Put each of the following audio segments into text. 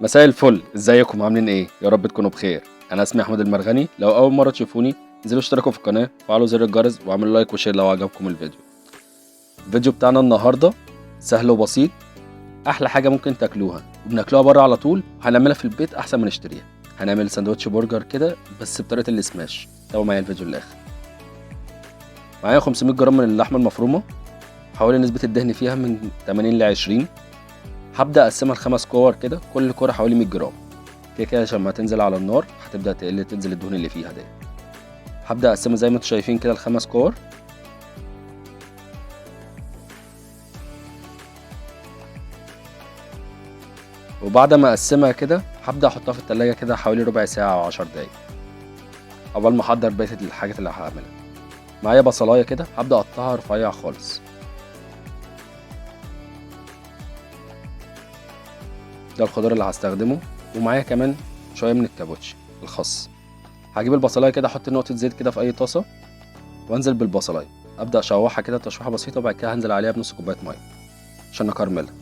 مساء الفل، ازيكم عاملين ايه؟ يا رب تكونوا بخير. انا اسمي احمد المرغني. لو اول مره تشوفوني انزلوا اشتركوا في القناه وفعلوا زر الجرس واعملوا لايك وشير لو عجبكم الفيديو بتاعنا النهارده سهل وبسيط. احلى حاجه ممكن تاكلوها وبناكلوها بره على طول، هنعملها في البيت احسن من نشتريها. هنعمل سندوتش برجر كده بس بطريقه السماش. تابعوا معايا الفيديو للاخر. معايا 500 جرام من اللحمه المفرومه، حوالي نسبه الدهن فيها من 80 ل 20. هبدا اقسمها لخمس كور كده، كل كوره حوالي 100 جرام. كده عشان ما تنزل على النار هتبدا تنزل الدهون اللي فيها دي. هبدا اقسمها زي ما انتم شايفين كده لخمس كور. وبعد ما اقسمها كده هبدا احطها في التلاجة كده حوالي ربع ساعه او 10 دقايق قبل ما احضر بقيه الحاجات اللي هعملها. معايا بصلايه كده هبدا اقطعها رفيع خالص. ده الخضار اللي هستخدمه. ومعايا كمان شويه من الكابوتشي الخس. هجيب البصلايه كده احط نقطه زيت كده في اي طاسه وانزل بالبصلايه، ابدا اشوحها كده تشويحه بسيطه، وبعد كده هنزل عليها بنص كوبايه ميه عشان اكرملها.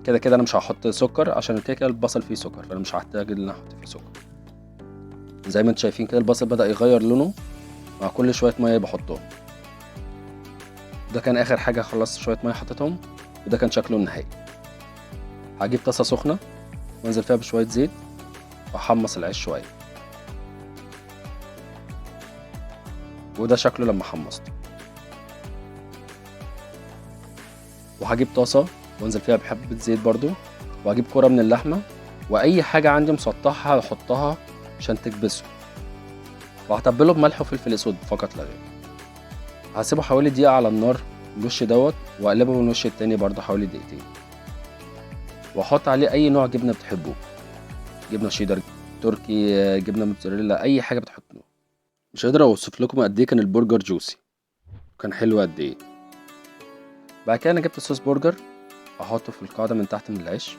كده انا مش هحط سكر عشان كده البصل فيه سكر، فانا مش هحتاج ان انا احط فيه سكر. زي ما انتم شايفين كده البصل بدا يغير لونه مع كل شويه ميه بحطهم. ده كان اخر حاجه، خلصت شويه ميه حطيتهم وده كان شكله النهائي. هجيب طاسه سخنه وانزل فيها بشويه زيت واحمص العيش شويه، وده شكله لما حمصته. وهجيب طاسه وانزل فيها بحبه زيت برضو، وهجيب كرة من اللحمه واي حاجه عندي مسطحه هحطها عشان تكبسه، وهتبله بملح وفلفل اسود فقط لا غير. هسيبه حوالي دقيقه على النار الوش دوت، واقلبه من الوش التاني برضو حوالي دقيقتين، واحط عليه اي نوع جبنه بتحبوه، جبنه شيدر، تركي، جبنه موتزاريلا، اي حاجه بتحطوه. مش قادر اوصف لكم قد ايه كان البرجر جوسي، كان حلو قد ايه. بعد كده انا جبت صوص برجر احطه في القاعده من تحت من العيش.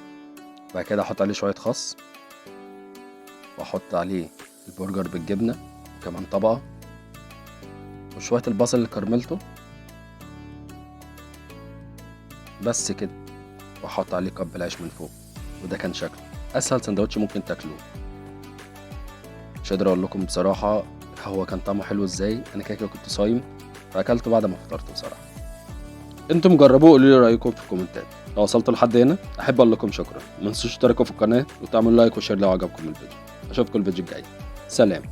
بعد كده احط عليه شويه خس، واحط عليه البرجر بالجبنه كمان طبقه، وشويه البصل اللي كرملته بس كده، واحط عليه كب العيش من فوق. وده كان شكله اسهل سندوتش ممكن تاكلوه. مش قادر اقول لكم بصراحه هو كان طعمه حلو ازاي. انا كده كنت صايم فاكلته بعد ما فطرت بصراحه. انتم جربوه وقولوا لي رايكم في الكومنتات. لو وصلتوا لحد هنا احب اقول لكم شكرا. ما تنسوش تشتركوا في القناه وتعملوا لايك وشير لو عجبكم الفيديو. اشوفكم الفيديو الجاي. سلام.